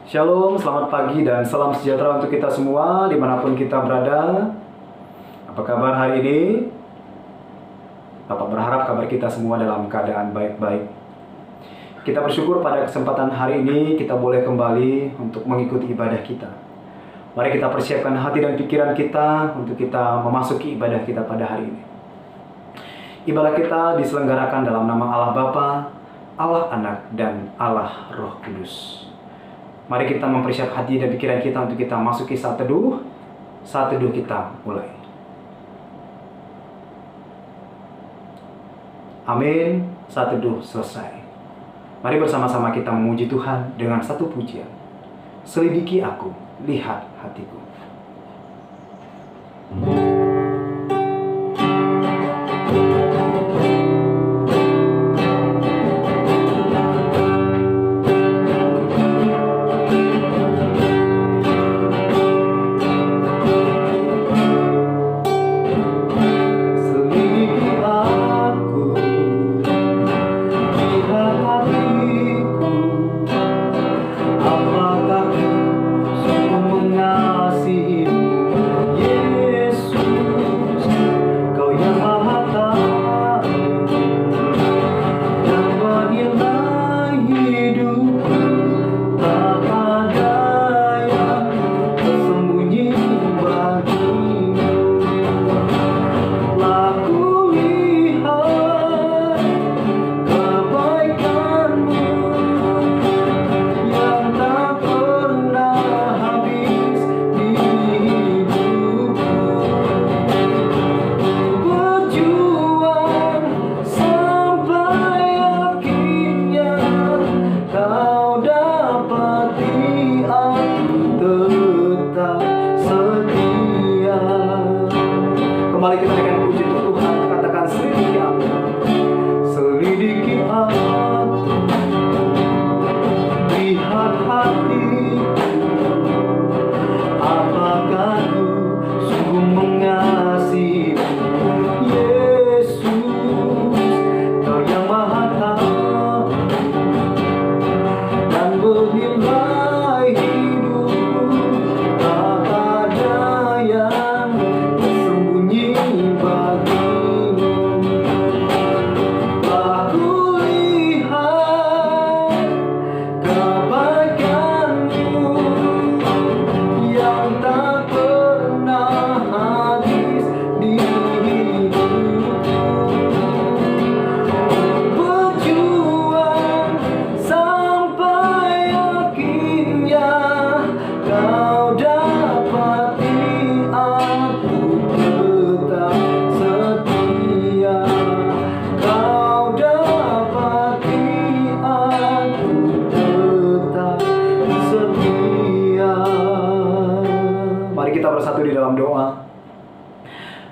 Shalom, selamat pagi dan salam sejahtera untuk kita semua dimanapun kita berada. Apa kabar hari ini? Bapak berharap kabar kita semua dalam keadaan baik-baik. Kita bersyukur pada kesempatan hari ini kita boleh kembali untuk mengikuti ibadah kita. Mari kita persiapkan hati dan pikiran kita untuk kita memasuki ibadah kita pada hari ini. Ibadah kita diselenggarakan dalam nama Allah Bapa, Allah Anak, dan Allah Roh Kudus. Mari kita mempersiapkan hati dan pikiran kita untuk kita masuki saat teduh. Saat teduh kita mulai. Amin. Saat teduh selesai. Mari bersama-sama kita memuji Tuhan dengan satu pujian. Selidiki aku, lihat hatiku.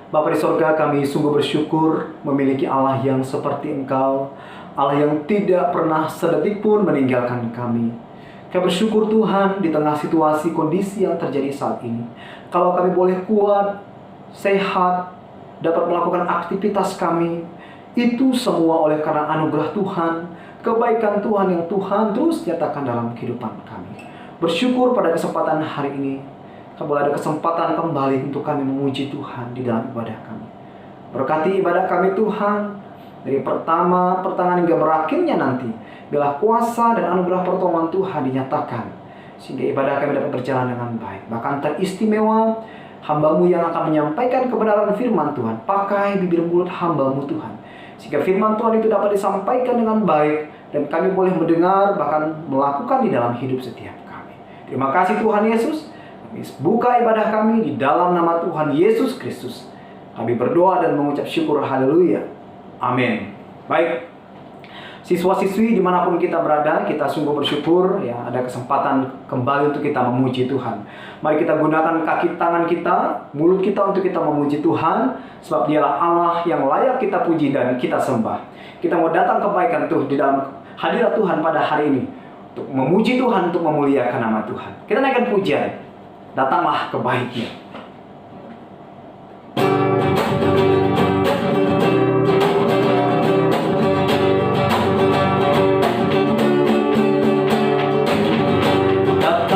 Bapa di sorga, kami sungguh bersyukur memiliki Allah yang seperti Engkau, Allah yang tidak pernah sedetik pun meninggalkan kami. Kami bersyukur Tuhan di tengah situasi kondisi yang terjadi saat ini. Kalau kami boleh kuat, sehat, dapat melakukan aktivitas kami, itu semua oleh karena anugerah Tuhan, kebaikan Tuhan yang Tuhan terus nyatakan dalam kehidupan kami. Bersyukur pada kesempatan hari ini, kami boleh ada kesempatan kembali untuk kami memuji Tuhan di dalam ibadah kami. Berkati ibadah kami Tuhan, dari pertengahan hingga berakhirnya nanti, biarlah kuasa dan anugerah pertolongan Tuhan dinyatakan, sehingga ibadah kami dapat berjalan dengan baik. Bahkan teristimewa, hamba-Mu yang akan menyampaikan kebenaran firman Tuhan, pakai bibir mulut hamba-Mu Tuhan, sehingga firman Tuhan itu dapat disampaikan dengan baik, dan kami boleh mendengar, bahkan melakukan di dalam hidup setiap kami. Terima kasih Tuhan Yesus. Buka ibadah kami di dalam nama Tuhan Yesus Kristus. Kami berdoa dan mengucap syukur, haleluya, amin. Baik, siswa-siswi dimanapun kita berada, kita sungguh bersyukur ya ada kesempatan kembali untuk kita memuji Tuhan. Mari kita gunakan kaki tangan kita, mulut kita untuk kita memuji Tuhan, sebab Dialah Allah yang layak kita puji dan kita sembah. Kita mau datang kebaikan tuh di dalam hadirat Tuhan pada hari ini, untuk memuji Tuhan, untuk memuliakan nama Tuhan. Kita naikkan pujian. Datanglah kebaiknya. Datang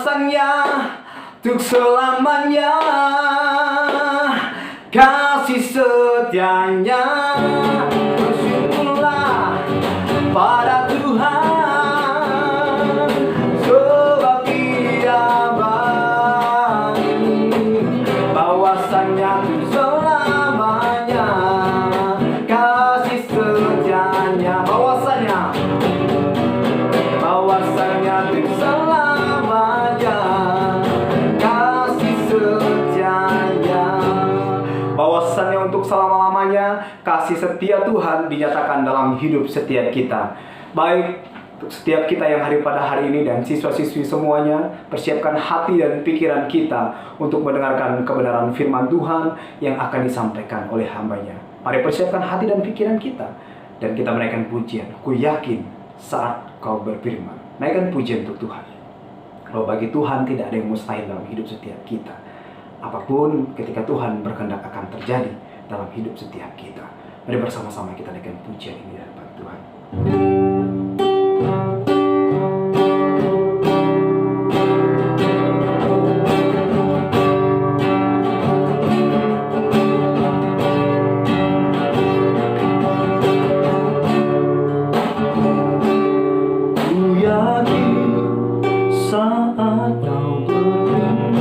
Bawasannya untuk selamanya, kasih setianya. Bersyukurlah pada Tuhan, sebab Dia baik. Bawasannya untuk selamanya, kasih setianya. Bawasannya untuk selamanya, kasih setianya. Bawasannya untuk selama-lamanya, kasih setia Tuhan dinyatakan dalam hidup setiap kita. Baik untuk setiap kita yang hadir pada hari ini dan siswa-siswi semuanya, persiapkan hati dan pikiran kita untuk mendengarkan kebenaran firman Tuhan yang akan disampaikan oleh hambanya. Mari persiapkan hati dan pikiran kita, dan kita menaikkan pujian. Ku yakin saat kau berfirman, naikkan pujian untuk Tuhan. Kalau bagi Tuhan tidak ada yang mustahil dalam hidup setiap kita. Apapun ketika Tuhan berkehendak akan terjadi dalam hidup setiap kita. Mari bersama-sama kita naikkan pujian ini di hadapan Tuhan. Ku yakin saat kau berfirman,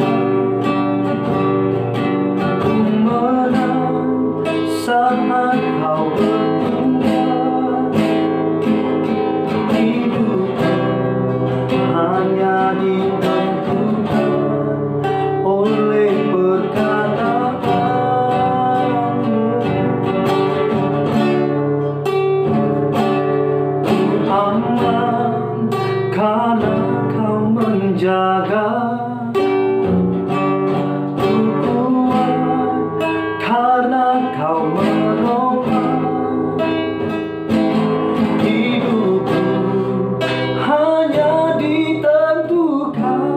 ku menang saat kau berfirman. Hidupku hanya ditentukan oleh perkataanmu. Ku aman karena kau menjaga. Ku kuat karena kau menopang. Hidupku hanya ditentukan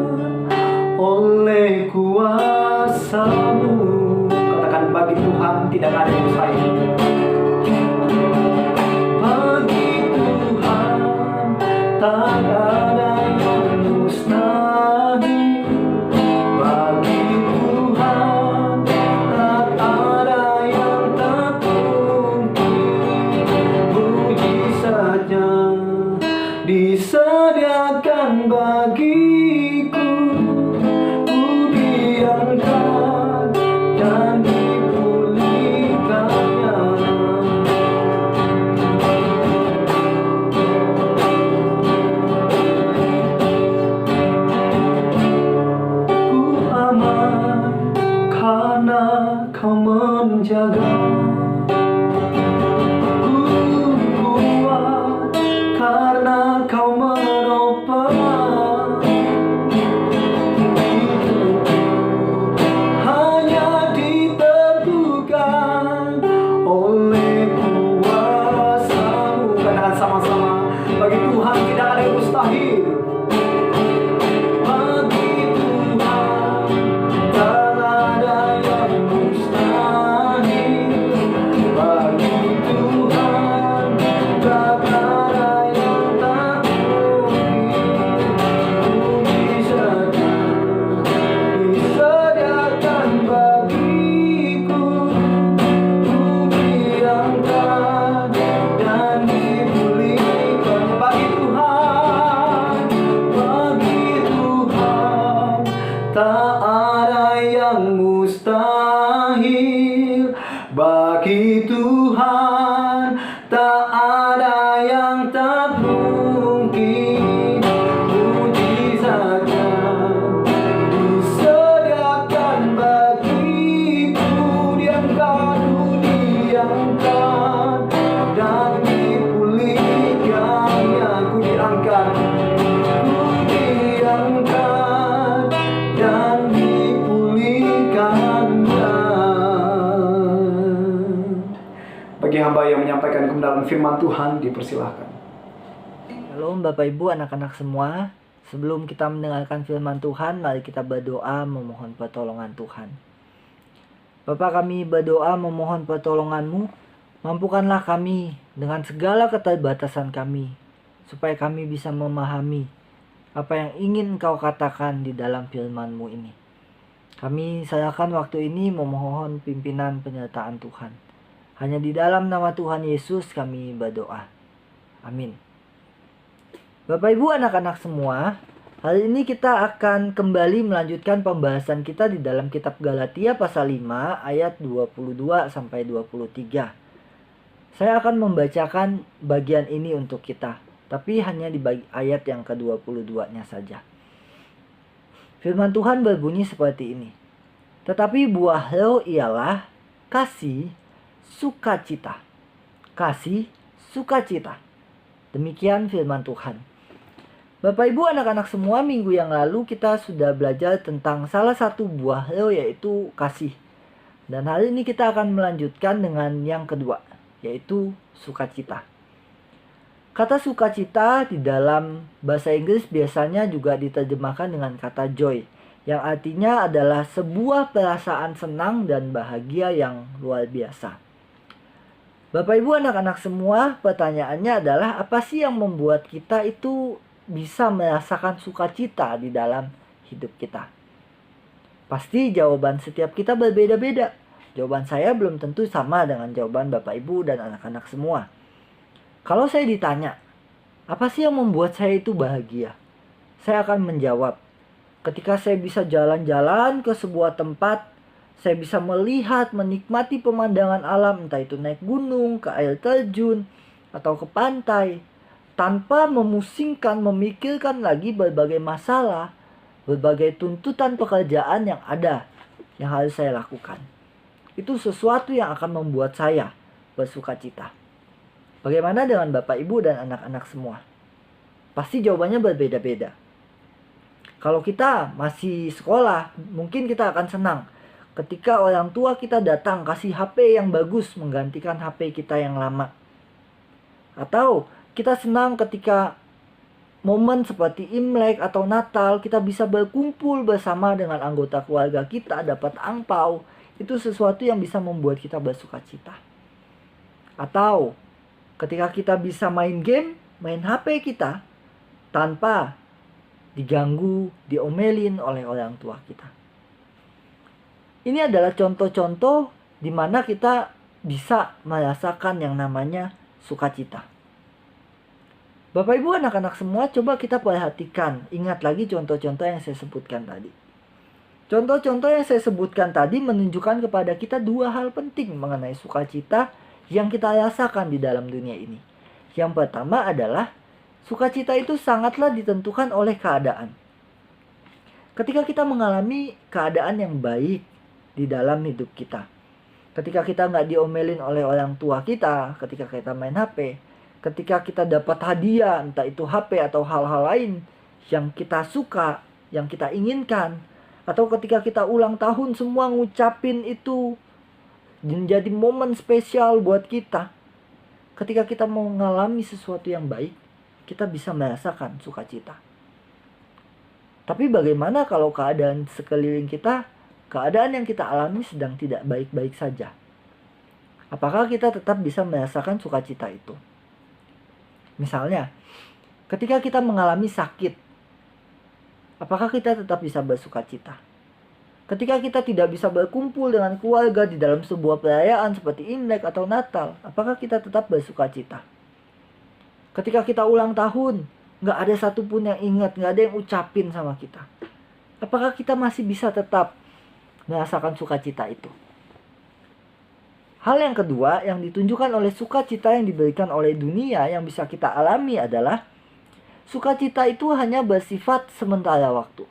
oleh kuasa-Mu. Katakan, bagi Tuhan tidak ada yang mustahil. Bagi Tuhan tak ada yang mustahil. Bagi Tuhan tak ada yang tak mungkin. Mujizatnya disediakan bagiku. Ku diangkat dan dipulihkannya. Ku aman karena kau menjaga. Ku kuat karena kau menopang. Hidupku hanya ditentukan oleh kuasa-Mu. Katakan sama-sama, bagi Tuhan tidak ada yang mustahil. Bagi Tuhan tak ada yang mustahil. Bagi Tuhan tak ada yang tak mungkin. Mujizatnya disediakan bagiku. Ku diangkat dan dipulihkan. Bagi Tuhan tak ada yang mustahil. Bagi Tuhan tak ada yang tak mungkin. Mujizatnya disediakan bagiku. Diangkat dan dipulihkannya. Ku diangkat dan dipulihkannya. Bagi hamba yang menyampaikan kebenaran firman Tuhan, dipersilahkan. Shalom Bapak Ibu, anak-anak semua. Sebelum kita mendengarkan firman Tuhan, mari kita berdoa memohon pertolongan Tuhan. Bapa, kami berdoa memohon pertolongan-Mu. Mampukanlah kami dengan segala keterbatasan kami, supaya kami bisa memahami apa yang ingin Engkau katakan di dalam firman-Mu ini. Kami serahkan waktu ini memohon pimpinan penyertaan Tuhan. Hanya di dalam nama Tuhan Yesus kami berdoa. Amin. Bapak Ibu anak-anak semua, hari ini kita akan kembali melanjutkan pembahasan kita di dalam kitab Galatia pasal 5 ayat 22 sampai 23. Saya akan membacakan bagian ini untuk kita, tapi hanya di ayat yang ke-22-nya saja. Firman Tuhan berbunyi seperti ini. Tetapi buah roh ialah kasih, sukacita. Kasih, sukacita. Demikian firman Tuhan. Bapak Ibu anak-anak semua, minggu yang lalu kita sudah belajar tentang salah satu buah roh yaitu kasih. Dan hari ini kita akan melanjutkan dengan yang kedua, yaitu sukacita. Kata sukacita di dalam bahasa Inggris biasanya juga diterjemahkan dengan kata joy, yang artinya adalah sebuah perasaan senang dan bahagia yang luar biasa. Bapak Ibu anak-anak semua, pertanyaannya adalah apa sih yang membuat kita itu bisa merasakan sukacita di dalam hidup kita? Pasti jawaban setiap kita berbeda-beda. Jawaban saya belum tentu sama dengan jawaban Bapak Ibu dan anak-anak semua. Kalau saya ditanya, apa sih yang membuat saya itu bahagia? Saya akan menjawab, ketika saya bisa jalan-jalan ke sebuah tempat, saya bisa melihat, menikmati pemandangan alam, entah itu naik gunung, ke air terjun, atau ke pantai, tanpa memusingkan, memikirkan lagi berbagai masalah, berbagai tuntutan pekerjaan yang ada, yang harus saya lakukan. Itu sesuatu yang akan membuat saya bersukacita. Bagaimana dengan Bapak Ibu dan anak-anak semua? Pasti jawabannya berbeda-beda. Kalau kita masih sekolah, mungkin kita akan senang ketika orang tua kita datang kasih HP yang bagus menggantikan HP kita yang lama. Atau kita senang ketika momen seperti Imlek atau Natal kita bisa berkumpul bersama dengan anggota keluarga kita, dapat angpau. Itu sesuatu yang bisa membuat kita bersukacita. Atau ketika kita bisa main game, main HP kita tanpa diganggu, diomelin oleh orang tua kita. Ini adalah contoh-contoh di mana kita bisa merasakan yang namanya sukacita. Bapak Ibu anak-anak semua, coba kita perhatikan, ingat lagi contoh-contoh yang saya sebutkan tadi. Contoh-contoh yang saya sebutkan tadi menunjukkan kepada kita dua hal penting mengenai sukacita yang kita rasakan di dalam dunia ini. Yang pertama adalah sukacita itu sangatlah ditentukan oleh keadaan. Ketika kita mengalami keadaan yang baik di dalam hidup kita, ketika kita nggak diomelin oleh orang tua kita, ketika kita main HP, ketika kita dapat hadiah, entah itu HP atau hal-hal lain yang kita suka, yang kita inginkan, atau ketika kita ulang tahun semua ngucapin itu menjadi momen spesial buat kita. Ketika kita mengalami sesuatu yang baik, kita bisa merasakan sukacita. Tapi bagaimana kalau keadaan sekeliling kita, keadaan yang kita alami sedang tidak baik-baik saja? Apakah kita tetap bisa merasakan sukacita itu? Misalnya, ketika kita mengalami sakit, apakah kita tetap bisa bersukacita? Ketika kita tidak bisa berkumpul dengan keluarga di dalam sebuah perayaan seperti Imlek atau Natal, apakah kita tetap bersukacita? Ketika kita ulang tahun, nggak ada satupun yang ingat, nggak ada yang ucapin sama kita, apakah kita masih bisa tetap merasakan sukacita itu? Hal yang kedua yang ditunjukkan oleh sukacita yang diberikan oleh dunia yang bisa kita alami adalah sukacita itu hanya bersifat sementara waktu.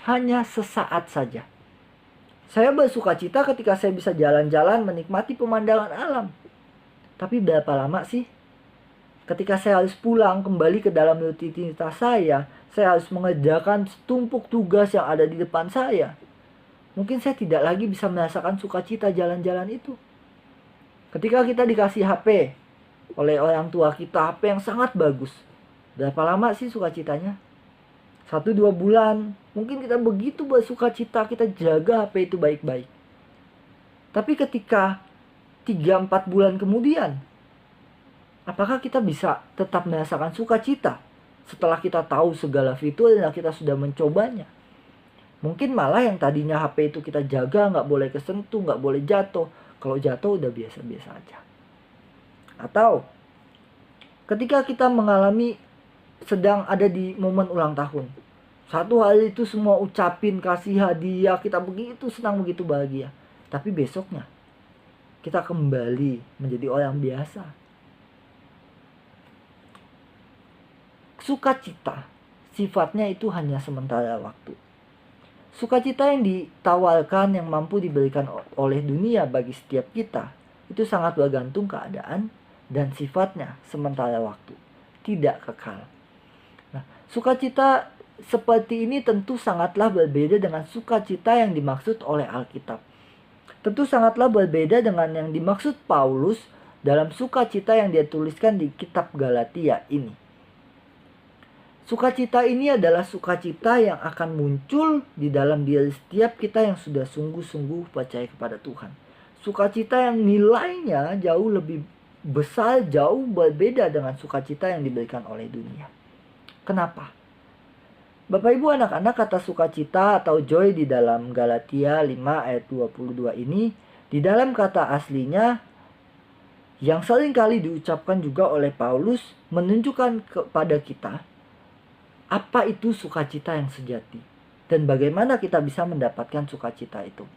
Hanya sesaat saja. Saya bersukacita ketika saya bisa jalan-jalan menikmati pemandangan alam. Tapi berapa lama sih? Ketika saya harus pulang kembali ke dalam rutinitas saya harus mengerjakan setumpuk tugas yang ada di depan saya. Mungkin saya tidak lagi bisa merasakan sukacita jalan-jalan itu. Ketika kita dikasih HP oleh orang tua kita, HP yang sangat bagus, berapa lama sih sukacitanya? 1-2 bulan. Mungkin kita begitu bersukacita, kita jaga HP itu baik-baik. Tapi ketika 3-4 bulan kemudian, apakah kita bisa tetap merasakan sukacita setelah kita tahu segala fitur dan kita sudah mencobanya. Mungkin malah yang tadinya HP itu kita jaga, nggak boleh kesentuh, nggak boleh jatuh. Kalau jatuh udah biasa-biasa aja. Atau ketika kita mengalami sedang ada di momen ulang tahun. Satu hari itu semua ucapin, kasih hadiah, kita begitu senang, begitu bahagia. Tapi besoknya kita kembali menjadi orang biasa. Sukacita sifatnya itu hanya sementara waktu. Sukacita yang ditawarkan, yang mampu diberikan oleh dunia bagi setiap kita, itu sangat bergantung keadaan dan sifatnya sementara waktu, tidak kekal. Nah, sukacita seperti ini tentu sangatlah berbeda dengan sukacita yang dimaksud oleh Alkitab. Tentu sangatlah berbeda dengan yang dimaksud Paulus dalam sukacita yang dia tuliskan di kitab Galatia ini. Sukacita ini adalah sukacita yang akan muncul di dalam diri setiap kita yang sudah sungguh-sungguh percaya kepada Tuhan. Sukacita yang nilainya jauh lebih besar, jauh berbeda dengan sukacita yang diberikan oleh dunia. Kenapa? Bapak Ibu anak-anak, kata sukacita atau joy di dalam Galatia 5 ayat 22 ini, di dalam kata aslinya yang seringkali diucapkan juga oleh Paulus, menunjukkan kepada kita apa itu sukacita yang sejati dan bagaimana kita bisa mendapatkan sukacita itu.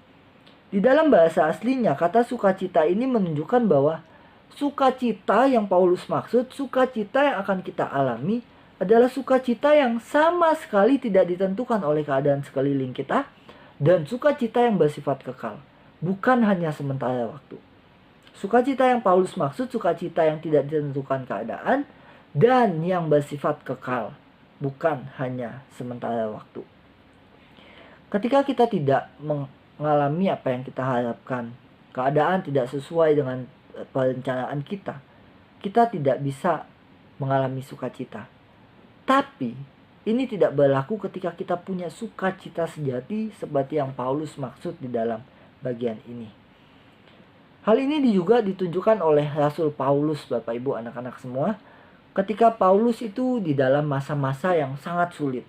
Di dalam bahasa aslinya, kata sukacita ini menunjukkan bahwa sukacita yang Paulus maksud, sukacita yang akan kita alami adalah sukacita yang sama sekali tidak ditentukan oleh keadaan sekeliling kita dan sukacita yang bersifat kekal, bukan hanya sementara waktu. Sukacita yang Paulus maksud sukacita yang tidak ditentukan keadaan dan yang bersifat kekal, bukan hanya sementara waktu. Ketika kita tidak mengalami apa yang kita harapkan, keadaan tidak sesuai dengan perencanaan kita, kita tidak bisa mengalami sukacita. Tapi ini tidak berlaku ketika kita punya sukacita sejati seperti yang Paulus maksud di dalam bagian ini. Hal ini juga ditunjukkan oleh Rasul Paulus, Bapak Ibu anak-anak semua, ketika Paulus itu di dalam masa-masa yang sangat sulit.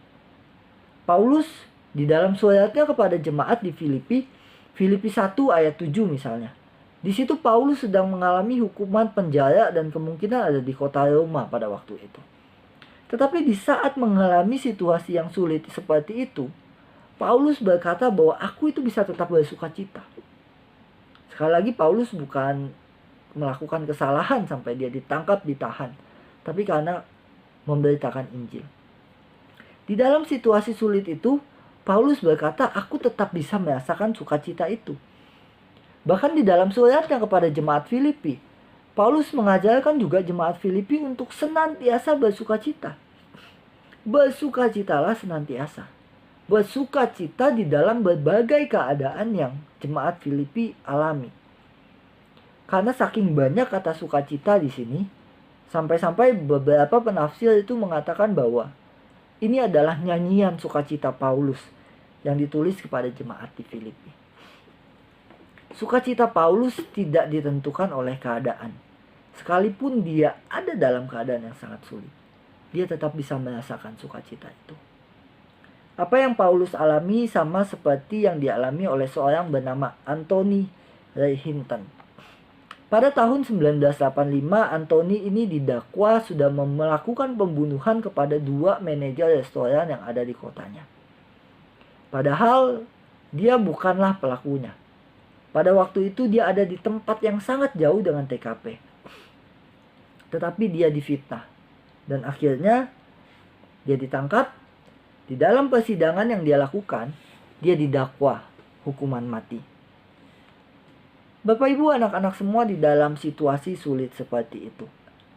Paulus di dalam suratnya kepada jemaat di Filipi 1 ayat 7 misalnya. Di situ Paulus sedang mengalami hukuman penjara dan kemungkinan ada di kota Roma pada waktu itu. Tetapi di saat mengalami situasi yang sulit seperti itu, Paulus berkata bahwa aku itu bisa tetap bersukacita. Sekali lagi Paulus bukan melakukan kesalahan sampai dia ditangkap, ditahan, tapi karena memberitakan Injil. Di dalam situasi sulit itu, Paulus berkata, aku tetap bisa merasakan sukacita itu. Bahkan di dalam suratnya kepada jemaat Filipi, Paulus mengajarkan juga jemaat Filipi untuk senantiasa bersukacita. Bersukacitalah senantiasa. Bersukacita di dalam berbagai keadaan yang jemaat Filipi alami. Karena saking banyak kata sukacita di sini, sampai-sampai beberapa penafsir itu mengatakan bahwa ini adalah nyanyian sukacita Paulus yang ditulis kepada jemaat di Filipi. Sukacita Paulus tidak ditentukan oleh keadaan. Sekalipun dia ada dalam keadaan yang sangat sulit, dia tetap bisa merasakan sukacita itu. Apa yang Paulus alami sama seperti yang dialami oleh seorang bernama Anthony Ray Hinton. Pada tahun 1985, Anthony ini didakwa sudah melakukan pembunuhan kepada 2 manajer restoran yang ada di kotanya. Padahal dia bukanlah pelakunya. Pada waktu itu dia ada di tempat yang sangat jauh dengan TKP. Tetapi dia difitnah. Dan akhirnya dia ditangkap. Di dalam persidangan yang dia lakukan, dia didakwa hukuman mati. Bapak Ibu anak-anak semua di dalam situasi sulit seperti itu,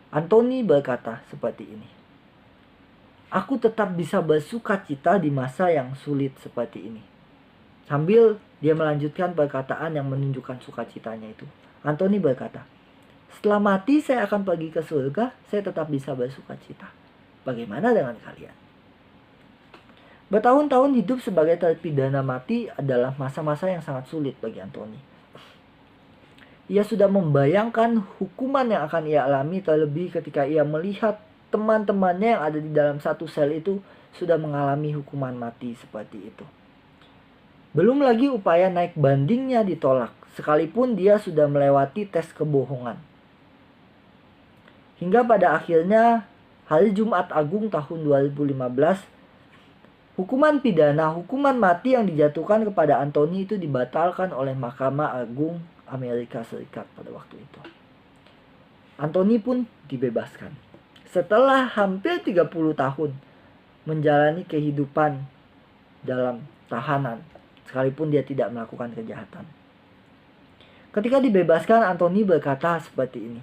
Anthony berkata seperti ini. Aku tetap bisa bersukacita di masa yang sulit seperti ini. Sambil dia melanjutkan perkataan yang menunjukkan sukacitanya itu. Anthony berkata, setelah mati saya akan pergi ke surga, saya tetap bisa bersukacita. Bagaimana dengan kalian? Bertahun-tahun hidup sebagai terpidana mati adalah masa-masa yang sangat sulit bagi Anthony. Ia sudah membayangkan hukuman yang akan ia alami, terlebih ketika ia melihat teman-temannya yang ada di dalam satu sel itu sudah mengalami hukuman mati seperti itu. Belum lagi upaya naik bandingnya ditolak, sekalipun dia sudah melewati tes kebohongan. Hingga pada akhirnya hari Jumat Agung tahun 2015, hukuman pidana, hukuman mati yang dijatuhkan kepada Anthony itu dibatalkan oleh Mahkamah Agung Amerika Serikat pada waktu itu. Anthony pun dibebaskan. Setelah hampir 30 tahun menjalani kehidupan dalam tahanan, sekalipun dia tidak melakukan kejahatan. Ketika dibebaskan, Anthony berkata seperti ini,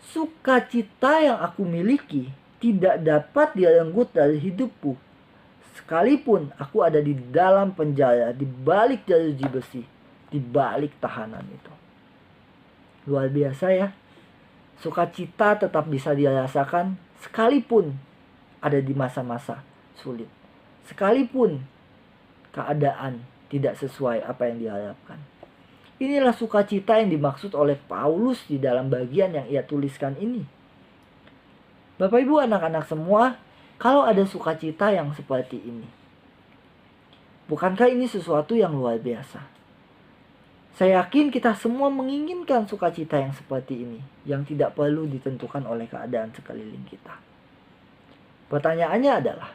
"Sukacita yang aku miliki tidak dapat direnggut dari hidupku. Sekalipun aku ada di dalam penjara, di balik jeruji besi, di balik tahanan itu." Luar biasa ya. Sukacita tetap bisa dirasakan sekalipun ada di masa-masa sulit. Sekalipun keadaan tidak sesuai apa yang diharapkan. Inilah sukacita yang dimaksud oleh Paulus di dalam bagian yang ia tuliskan ini. Bapak Ibu anak-anak semua, kalau ada sukacita yang seperti ini, bukankah ini sesuatu yang luar biasa? Saya yakin kita semua menginginkan sukacita yang seperti ini, yang tidak perlu ditentukan oleh keadaan sekeliling kita. Pertanyaannya adalah,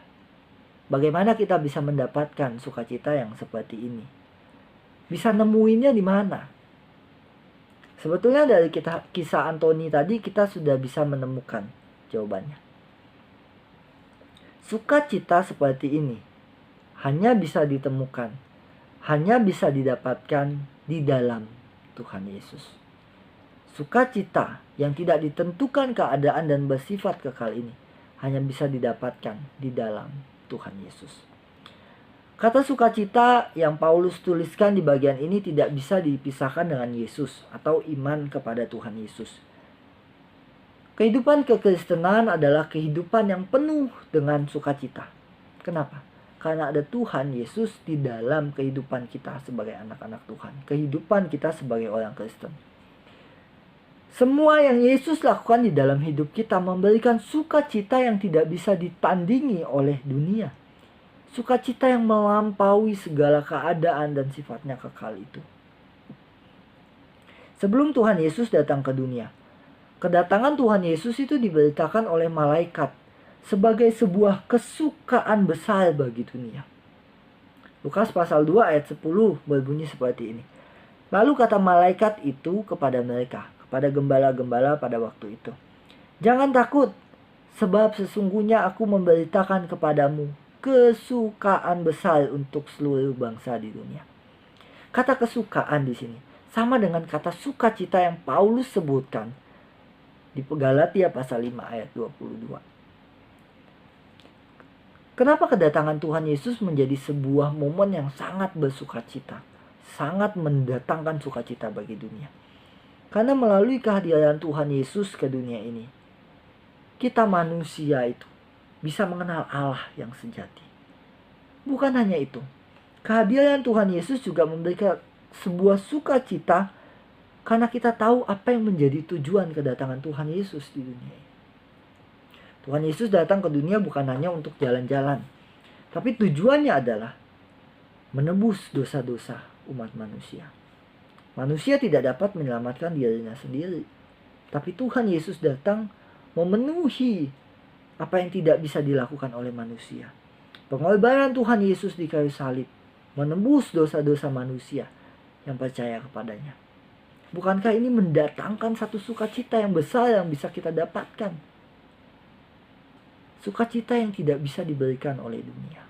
bagaimana kita bisa mendapatkan sukacita yang seperti ini? Bisa nemuinnya di mana? Sebetulnya dari kisah Anthony tadi kita sudah bisa menemukan jawabannya. Sukacita seperti ini hanya bisa ditemukan, hanya bisa didapatkan di dalam Tuhan Yesus. Sukacita yang tidak ditentukan keadaan dan bersifat kekal ini hanya bisa didapatkan di dalam Tuhan Yesus. Kata sukacita yang Paulus tuliskan di bagian ini tidak bisa dipisahkan dengan Yesus atau iman kepada Tuhan Yesus. Kehidupan kekristenan adalah kehidupan yang penuh dengan sukacita. Kenapa? Karena ada Tuhan Yesus di dalam kehidupan kita sebagai anak-anak Tuhan. Kehidupan kita sebagai orang Kristen. Semua yang Yesus lakukan di dalam hidup kita memberikan sukacita yang tidak bisa ditandingi oleh dunia. Sukacita yang melampaui segala keadaan dan sifatnya kekal itu. Sebelum Tuhan Yesus datang ke dunia, kedatangan Tuhan Yesus itu diberitakan oleh malaikat sebagai sebuah kesukaan besar bagi dunia. Lukas pasal 2 ayat 10 berbunyi seperti ini. Lalu kata malaikat itu kepada mereka, kepada gembala-gembala pada waktu itu, "Jangan takut, sebab sesungguhnya aku memberitakan kepadamu kesukaan besar untuk seluruh bangsa di dunia." Kata kesukaan di sini sama dengan kata sukacita yang Paulus sebutkan di Galatia pasal 5 ayat 22. Kenapa kedatangan Tuhan Yesus menjadi sebuah momen yang sangat bersukacita, sangat mendatangkan sukacita bagi dunia? Karena melalui kehadiran Tuhan Yesus ke dunia ini, kita manusia itu bisa mengenal Allah yang sejati. Bukan hanya itu, kehadiran Tuhan Yesus juga memberikan sebuah sukacita karena kita tahu apa yang menjadi tujuan kedatangan Tuhan Yesus di dunia ini. Tuhan Yesus datang ke dunia bukan hanya untuk jalan-jalan, tapi tujuannya adalah menebus dosa-dosa umat manusia. Manusia tidak dapat menyelamatkan dirinya sendiri, tapi Tuhan Yesus datang memenuhi apa yang tidak bisa dilakukan oleh manusia. Pengorbanan Tuhan Yesus di kayu salib menebus dosa-dosa manusia yang percaya kepadanya. Bukankah ini mendatangkan satu sukacita yang besar yang bisa kita dapatkan? Sukacita yang tidak bisa diberikan oleh dunia.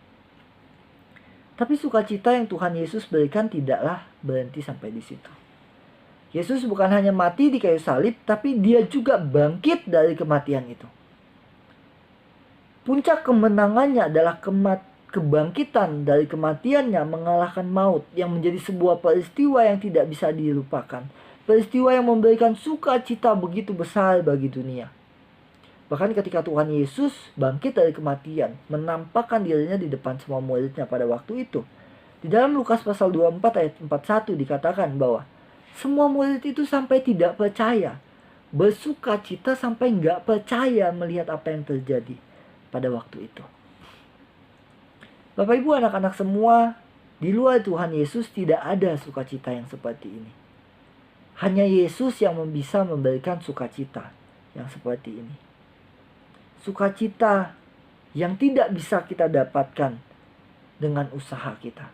Tapi sukacita yang Tuhan Yesus berikan tidaklah berhenti sampai di situ. Yesus bukan hanya mati di kayu salib, tapi dia juga bangkit dari kematian itu. Puncak kemenangannya adalah kebangkitan dari kematiannya mengalahkan maut, yang menjadi sebuah peristiwa yang tidak bisa dilupakan. Peristiwa yang memberikan sukacita begitu besar bagi dunia. Bahkan ketika Tuhan Yesus bangkit dari kematian, menampakkan dirinya di depan semua muridnya pada waktu itu. Di dalam Lukas pasal 24 ayat 41 dikatakan bahwa semua murid itu sampai tidak percaya bersuka cita sampai nggak percaya melihat apa yang terjadi pada waktu itu. Bapak Ibu, anak-anak semua, di luar Tuhan Yesus tidak ada sukacita yang seperti ini. Hanya Yesus yang bisa memberikan sukacita yang seperti ini. Sukacita yang tidak bisa kita dapatkan dengan usaha kita.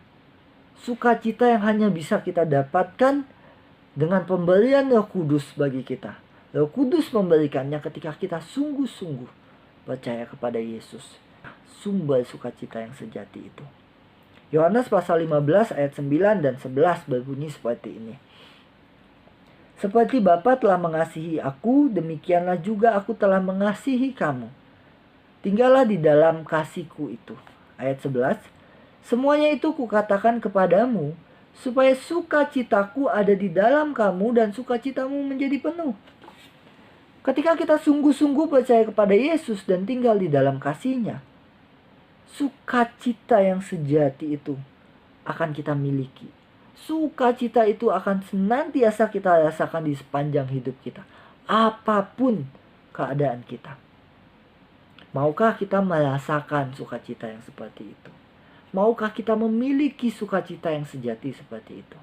Sukacita yang hanya bisa kita dapatkan dengan pemberian Roh Kudus bagi kita. Roh Kudus memberikannya ketika kita sungguh-sungguh percaya kepada Yesus. Sumber sukacita yang sejati itu. Yohanes pasal 15 ayat 9 dan 11 berbunyi seperti ini. Seperti Bapa telah mengasihi aku, demikianlah juga aku telah mengasihi kamu. Tinggallah di dalam kasihku itu. Ayat 11. Semuanya itu kukatakan kepadamu, supaya sukacitaku ada di dalam kamu dan sukacitamu menjadi penuh. Ketika kita sungguh-sungguh percaya kepada Yesus dan tinggal di dalam kasih-Nya, sukacita yang sejati itu akan kita miliki. Sukacita itu akan senantiasa kita rasakan di sepanjang hidup kita. Apapun keadaan kita. Maukah kita merasakan sukacita yang seperti itu? Maukah kita memiliki sukacita yang sejati seperti itu?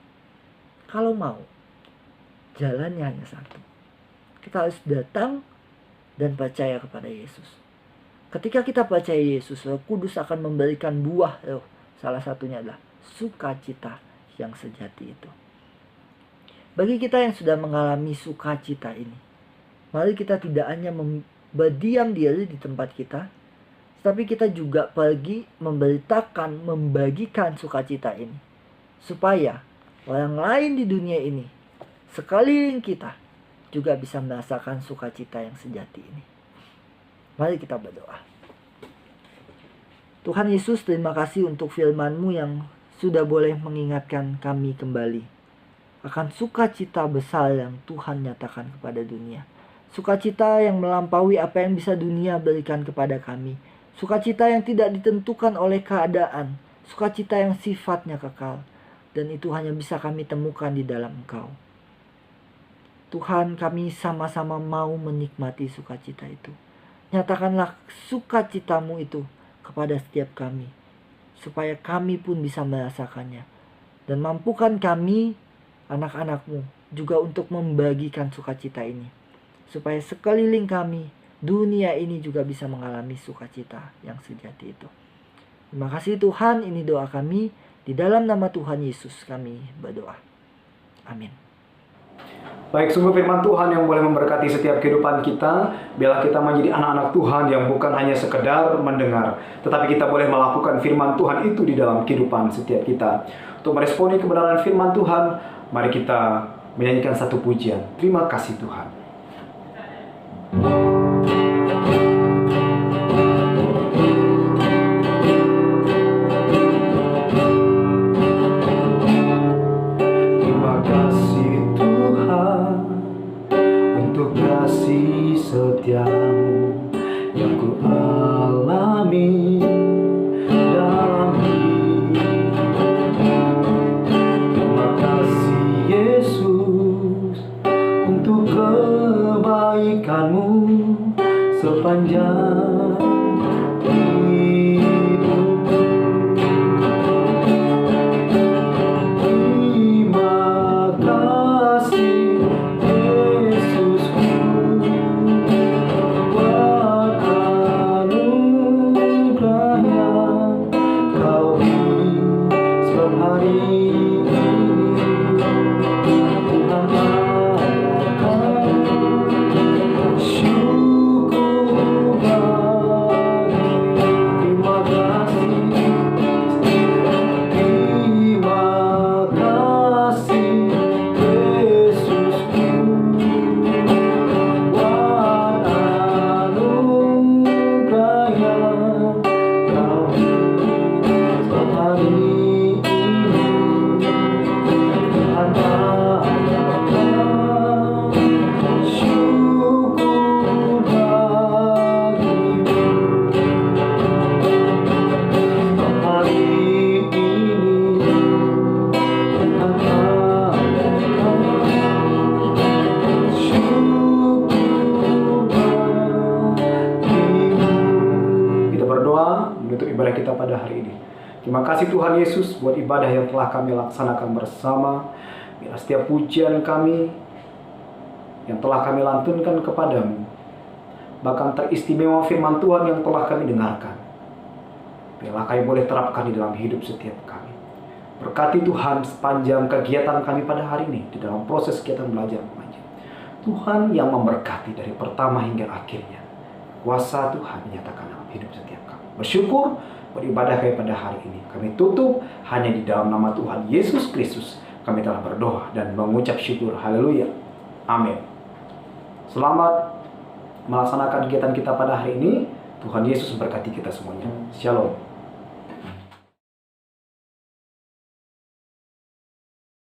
Kalau mau, jalannya hanya satu. Kita harus datang dan percaya kepada Yesus. Ketika kita percaya Yesus, Roh Kudus akan memberikan buah roh. Salah satunya adalah sukacita yang sejati itu. Bagi kita yang sudah mengalami sukacita ini, mari kita tidak hanya berdiam diri di tempat kita, tapi kita juga pergi memberitakan, membagikan sukacita ini. Supaya orang lain di dunia ini, sekeliling kita, juga bisa merasakan sukacita yang sejati ini. Mari kita berdoa. Tuhan Yesus, terima kasih untuk firman-Mu yang sudah boleh mengingatkan kami kembali akan sukacita besar yang Tuhan nyatakan kepada dunia. Sukacita yang melampaui apa yang bisa dunia berikan kepada kami. Sukacita yang tidak ditentukan oleh keadaan. Sukacita yang sifatnya kekal. Dan itu hanya bisa kami temukan di dalam Engkau. Tuhan, kami sama-sama mau menikmati sukacita itu. Nyatakanlah sukacita-Mu itu kepada setiap kami, supaya kami pun bisa merasakannya. Dan mampukan kami, anak-anak-Mu, juga untuk membagikan sukacita ini. Supaya sekeliling kami, dunia ini juga bisa mengalami sukacita yang sejati itu. Terima kasih Tuhan, ini doa kami. Di dalam nama Tuhan Yesus kami berdoa. Amin. Baik, sungguh firman Tuhan yang boleh memberkati setiap kehidupan kita. Biarlah kita menjadi anak-anak Tuhan yang bukan hanya sekedar mendengar, tetapi kita boleh melakukan firman Tuhan itu di dalam kehidupan setiap kita. Untuk meresponi kebenaran firman Tuhan, mari kita menyanyikan satu pujian. Terima kasih Tuhan. Terima kasih Tuhan untuk kasih setiamu yang ku alami dalam hidup. Terima kasih Yesus untuk kebaikan-Mu sepanjang hidupku. Terima kasih Yesusku buat anugerah yang Kau beri setiap hari ini. Tuhan adakan syukur bagi. Terima kasih, terima kasih Yesusku buat anugerah yang Kau beri setiap hari ini. ibadah yang telah kami laksanakan bersama. Biarlah setiap pujian kami yang telah kami lantunkan kepadamu, bahkan teristimewa firman Tuhan yang telah kami dengarkan, biarlah kami boleh terapkan di dalam hidup setiap kami. Berkati Tuhan sepanjang kegiatan kami pada hari ini, di dalam proses kegiatan belajar mengajar. Tuhan yang memberkati dari pertama hingga akhirnya. Kuasa Tuhan menyatakan dalam hidup setiap kami. Bersyukur beribadah kami pada hari ini. Kami tutup hanya di dalam nama Tuhan Yesus Kristus. Kami telah berdoa dan mengucap syukur. Haleluya. Amin. Selamat melaksanakan kegiatan kita pada hari ini. Tuhan Yesus memberkati kita semuanya. Shalom.